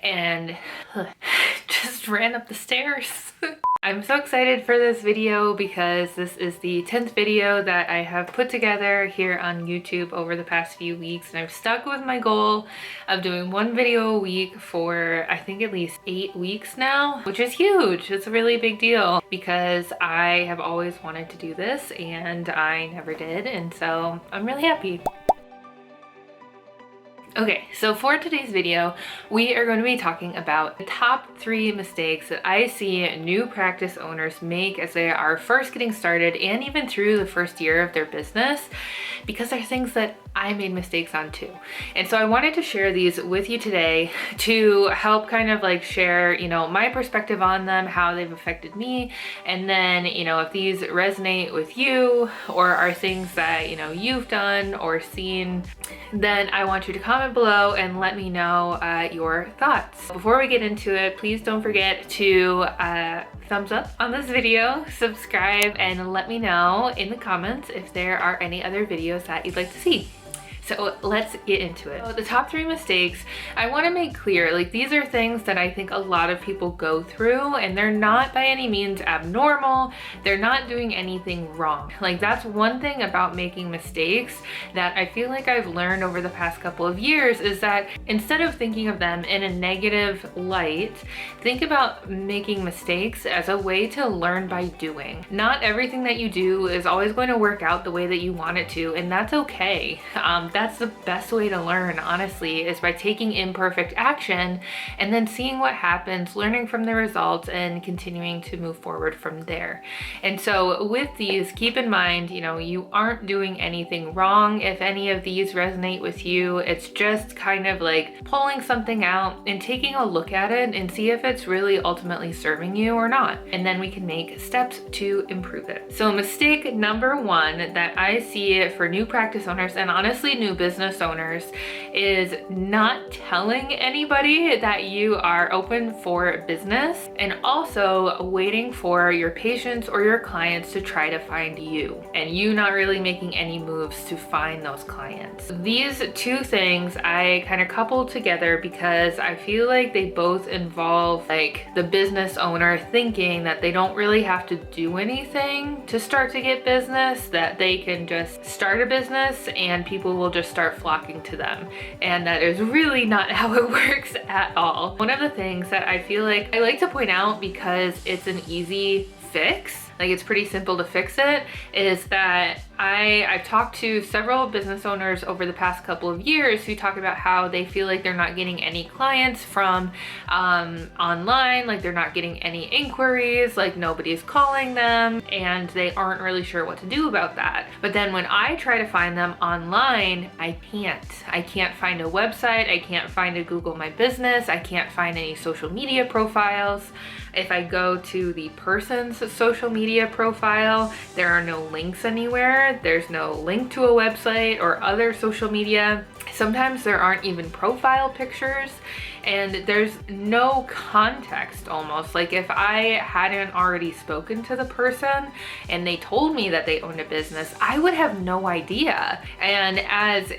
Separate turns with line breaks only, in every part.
and just ran up the stairs. I'm so excited for this video because this is the 10th video that I have put together here on YouTube over the past few weeks, and I've stuck with my goal of doing one video a week for I think at least 8 weeks now, which is huge. It's a really big deal because I have always wanted to do this and I never did, and so I'm really happy. Okay, so for today's video, we are going to be talking about the top 3 mistakes that I see new practice owners make as they are first getting started and even through the first year of their business, because they're things that I made mistakes on too. And so I wanted to share these with you today to help kind of like share, my perspective on them, how they've affected me, and then, if these resonate with you or are things that, you've done or seen, then I want you to comment below and let me know your thoughts. Before we get into it, please don't forget to thumbs up on this video, subscribe, and let me know in the comments if there are any other videos that you'd like to see. So let's get into it. So the top 3 mistakes, I want to make clear, like, these are things that I think a lot of people go through, and they're not by any means abnormal. They're not doing anything wrong. Like, that's one thing about making mistakes that I feel like I've learned over the past couple of years, is that instead of thinking of them in a negative light, think about making mistakes as a way to learn by doing. Not everything that you do is always going to work out the way that you want it to, and that's okay. That's the best way to learn, honestly, is by taking imperfect action and then seeing what happens, learning from the results, and continuing to move forward from there. And so with these, keep in mind, you aren't doing anything wrong. If any of these resonate with you, it's just kind of like pulling something out and taking a look at it and see if it's really ultimately serving you or not. And then we can make steps to improve it. So mistake number 1 that I see for new practice owners, and honestly new business owners, is not telling anybody that you are open for business, and also waiting for your patients or your clients to try to find you, and you not really making any moves to find those clients. These 2 things I kind of couple together because I feel like they both involve like the business owner thinking that they don't really have to do anything to start to get business, that they can just start a business and people will just start flocking to them. And that is really not how it works at all. One of the things that I feel like I like to point out, because it's an easy fix, like it's pretty simple to fix it, is that I've talked to several business owners over the past couple of years who talk about how they feel like they're not getting any clients from online, like they're not getting any inquiries, like nobody's calling them, and they aren't really sure what to do about that. But then when I try to find them online, I can't find a website, I can't find a Google My Business, I can't find any social media profiles. If I go to the person's social media profile, there are no links anywhere. There's no link to a website or other social media. Sometimes there aren't even profile pictures, and there's no context almost. Like if I hadn't already spoken to the person and they told me that they owned a business, I would have no idea. And as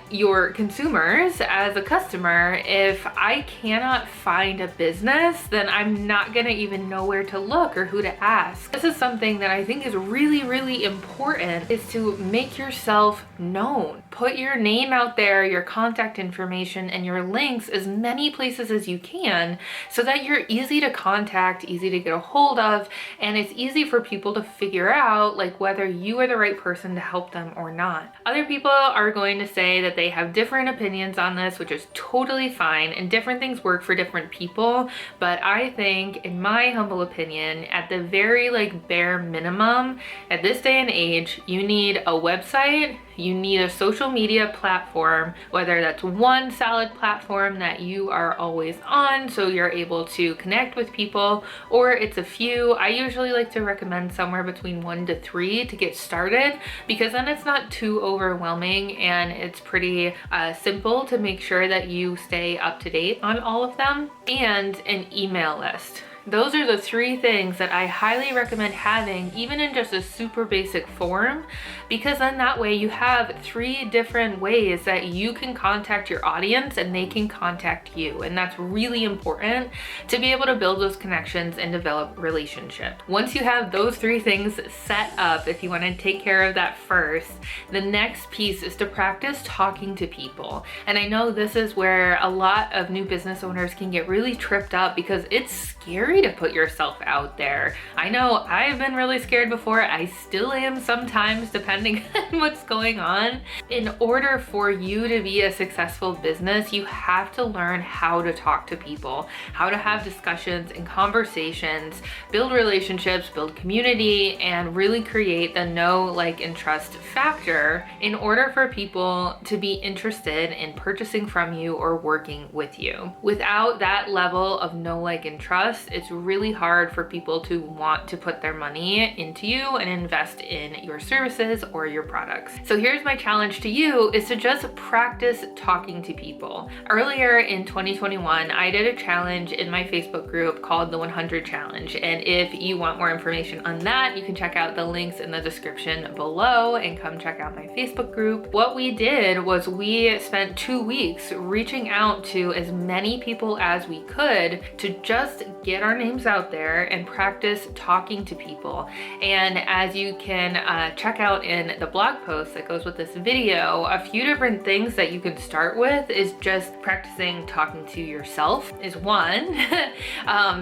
your consumers, as a customer, if I cannot find a business, then I'm not gonna even know where to look or who to ask. This is something that I think is really, really important, is to make yourself known. Put your name out there, your contact information, and your links as many places as you can, so that you're easy to contact, easy to get a hold of, and it's easy for people to figure out like whether you are the right person to help them or not. Other people are going to say that they have different opinions on this, which is totally fine, and different things work for different people, but I think, in my humble opinion, at the very like bare minimum, at this day and age, you need a website, you need a social media platform, whether that's one solid platform that you are always on so you're able to connect with people, or it's a few. I usually like to recommend somewhere between 1 to 3 to get started, because then it's not too overwhelming and it's pretty simple to make sure that you stay up to date on all of them. And an email list. Those are the 3 things that I highly recommend having, even in just a super basic form, because then that way you have 3 different ways that you can contact your audience and they can contact you. And that's really important to be able to build those connections and develop relationships. Once you have those 3 things set up, if you want to take care of that first, the next piece is to practice talking to people. And I know this is where a lot of new business owners can get really tripped up because it's scary to put yourself out there. I know I've been really scared before. I still am sometimes, depending on what's going on. In order for you to be a successful business, you have to learn how to talk to people, how to have discussions and conversations, build relationships, build community, and really create the know, like, and trust factor in order for people to be interested in purchasing from you or working with you. Without that level of know, like, and trust, it's really hard for people to want to put their money into you and invest in your services or your products. So here's my challenge to you, is to just practice talking to people. Earlier in 2021, I did a challenge in my Facebook group called the 100 Challenge. And if you want more information on that, you can check out the links in the description below and come check out my Facebook group. What we did was we spent 2 weeks reaching out to as many people as we could to just get our names out there and practice talking to people. And as you can check out in the blog post that goes with this video, a few different things that you can start with is just practicing talking to yourself is one.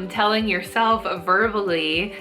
Telling yourself verbally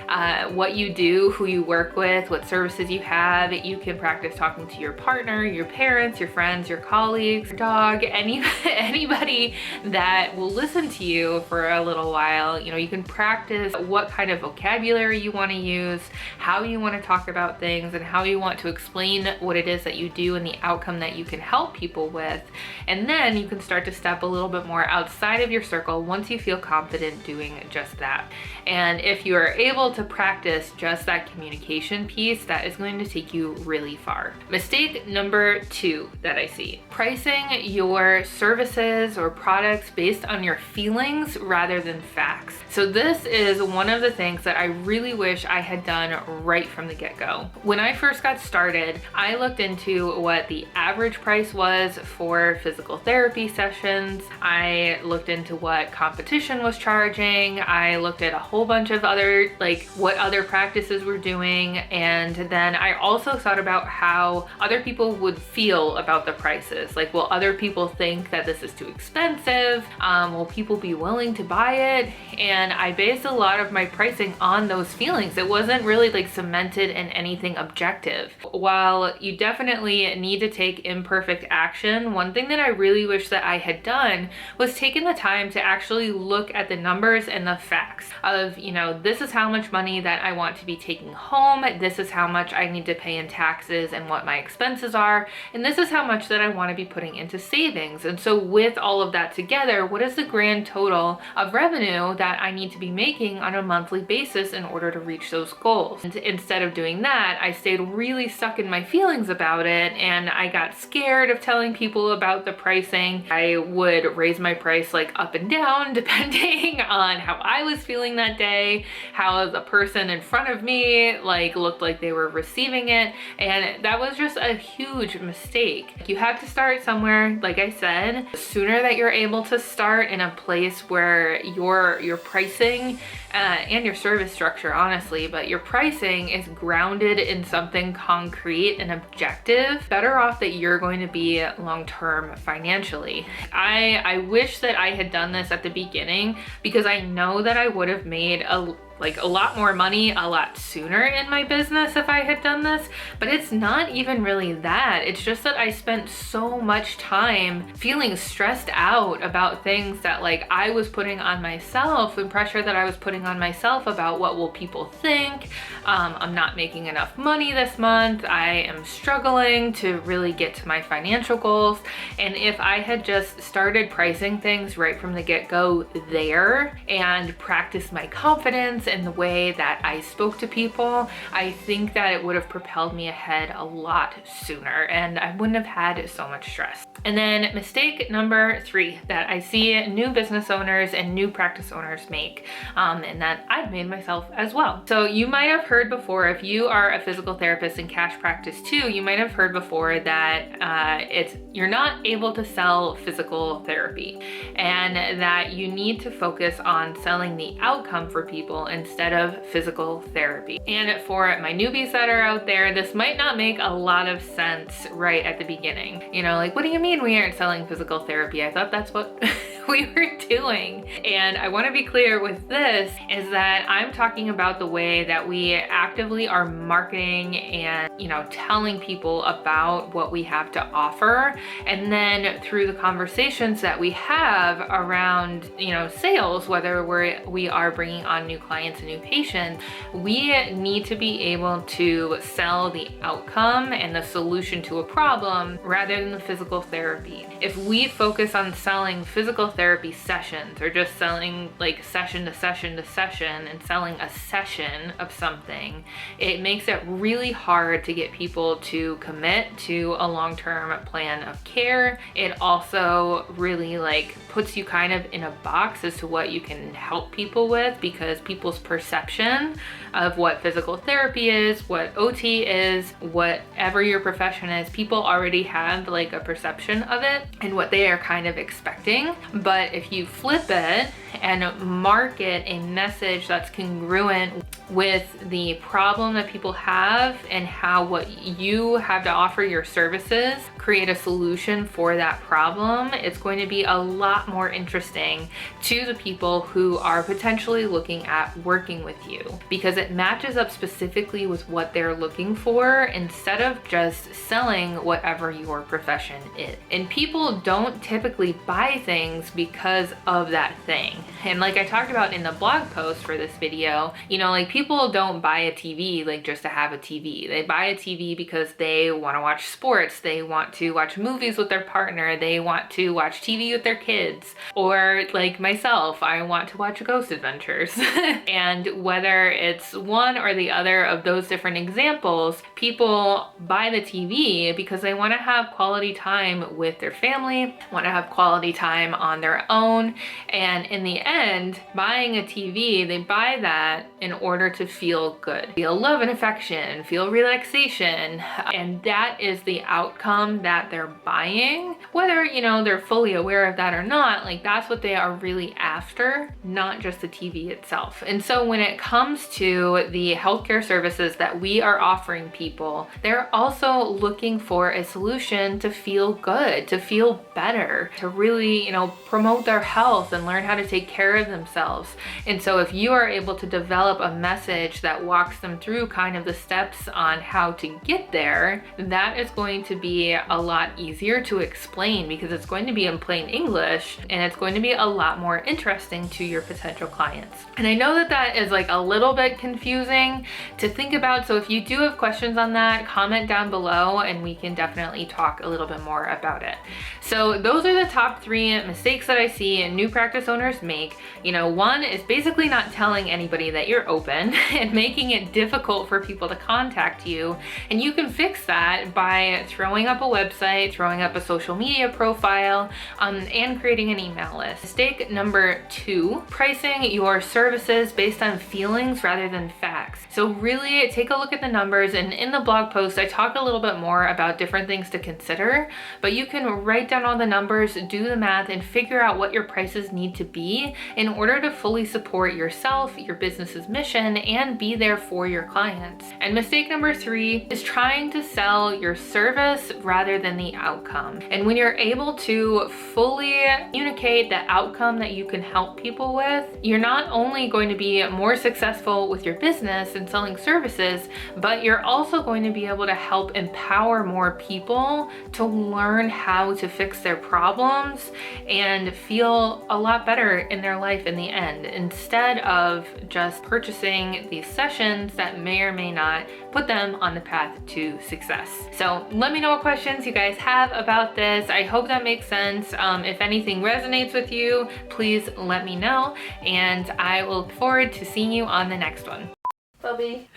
what you do, who you work with, what services you have. You can practice talking to your partner, your parents, your friends, your colleagues, your dog, anybody that will listen to you for a little while. You know, you can practice what kind of vocabulary you want to use, how you want to talk about things, and how you want to explain what it is that you do and the outcome that you can help people with. And then you can start to step a little bit more outside of your circle once you feel confident doing just that. And if you are able to practice just that communication piece, that is going to take you really far. Mistake number 2 that I see: pricing your services or products based on your feelings rather than facts. So this is one of the things that I really wish I had done right from the get-go. When I first got started, I looked into what the average price was for physical therapy sessions. I looked into what competition was charging. I looked at a whole bunch of other, like, what other practices were doing. And then I also thought about how other people would feel about the prices. Like, will other people think that this is too expensive? Will people be willing to buy it? And I based a lot of my pricing on those feelings. It wasn't really like cemented in anything objective. While you definitely need to take imperfect action, one thing that I really wish that I had done was taken the time to actually look at the numbers and the facts of, you know, this is how much money that I want to be taking home, this is how much I need to pay in taxes and what my expenses are, and this is how much that I want to be putting into savings. And so with all of that together, what is the grand total of revenue that I need to be making on a monthly basis in order to reach those goals? And instead of doing that, I stayed really stuck in my feelings about it, and I got scared of telling people about the pricing. I would raise my price like up and down depending on how I was feeling that day, how the person in front of me like looked like they were receiving it, and that was just a huge mistake. You have to start somewhere. Like I said, the sooner that you're able to start in a place where your pricing and your service structure, honestly, but your pricing is grounded in something concrete and objective, better off that you're going to be long-term financially. I wish that I had done this at the beginning, because I know that I would have made a lot more money a lot sooner in my business if I had done this, but it's not even really that. It's just that I spent so much time feeling stressed out about things that like I was putting on myself, and pressure that I was putting on myself about what will people think. I'm not making enough money this month. I am struggling to really get to my financial goals. And if I had just started pricing things right from the get-go there and practiced my confidence and the way that I spoke to people, I think that it would have propelled me ahead a lot sooner, and I wouldn't have had so much stress. And then mistake number 3 that I see new business owners and new practice owners make, and that I've made myself as well. So you might have heard before, if you are a physical therapist in cash practice too, you might have heard before that you're not able to sell physical therapy, and that you need to focus on selling the outcome for people instead of physical therapy. And for my newbies that are out there, this might not make a lot of sense right at the beginning. You know, like, what do you mean we aren't selling physical therapy? I thought that's what we were doing. And I want to be clear with this is that I'm talking about the way that we actively are marketing and, you know, telling people about what we have to offer. And then through the conversations that we have around, you know, sales, whether we are bringing on new clients and new patients, we need to be able to sell the outcome and the solution to a problem rather than the physical therapy. If we focus on selling physical therapy sessions, or just selling like session to session to session and selling a session of something, it makes it really hard to get people to commit to a long-term plan of care. It also really like puts you kind of in a box as to what you can help people with, because people's perception of what physical therapy is, what OT is, whatever your profession is, people already have like a perception of it and what they are kind of expecting. But if you flip it and market a message that's congruent with the problem that people have and how what you have to offer, your services, create a solution for that problem, it's going to be a lot more interesting to the people who are potentially looking at working with you, because it matches up specifically with what they're looking for instead of just selling whatever your profession is. And people don't typically buy things because of that thing. And like I talked about in the blog post for this video, you know, like people don't buy a TV like just to have a TV. They buy a TV because they want to watch sports, they want to watch movies with their partner, they want to watch TV with their kids, or like myself, I want to watch Ghost Adventures. And whether it's one or the other of those different examples, people buy the TV because they want to have quality time with their family, want to have quality time on their own, and in the end, buying a TV, they buy that in order to feel good, feel love and affection, feel relaxation, and that is the outcome that they're buying. Whether, you know, they're fully aware of that or not, like that's what they are really after, not just the TV itself. And so when it comes to the healthcare services that we are offering people, they're also looking for a solution to feel good, to feel better, to really, you know, promote their health and learn how to take care of themselves. And so if you are able to develop a message that walks them through kind of the steps on how to get there, that is going to be a lot easier to explain, because it's going to be in plain English and it's going to be a lot more interesting to your potential clients. And I know that that is like a little bit confusing to think about, so if you do have questions on that, comment down below and we can definitely talk a little bit more about it. So those are the top 3 mistakes that I see new practice owners make. You know, one is basically not telling anybody that you're open and making it difficult for people to contact you. And you can fix that by throwing up a website, throwing up a social media profile, and creating an email list. Mistake number 2, pricing your services based on feelings rather than facts. So really take a look at the numbers, and in the blog post I talk a little bit more about different things to consider, but you can write down all the numbers, do the math, and figure out what your prices need to be in order to fully support yourself, your business's mission, and be there for your clients. And mistake number 3 is trying to sell your service rather than the outcome. And when you're able to fully communicate the outcome that you can help people with, you're not only going to be more successful with your business and selling services, but you're also going to be able to help empower more people to learn how to fix their problems and feel a lot better in their life in the end, instead of just purchasing these sessions that may or may not put them on the path to success. So let me know what questions you guys have about this. I hope that makes sense. If anything resonates with you, please let me know, and I will look forward to seeing you on the next one. Bubby.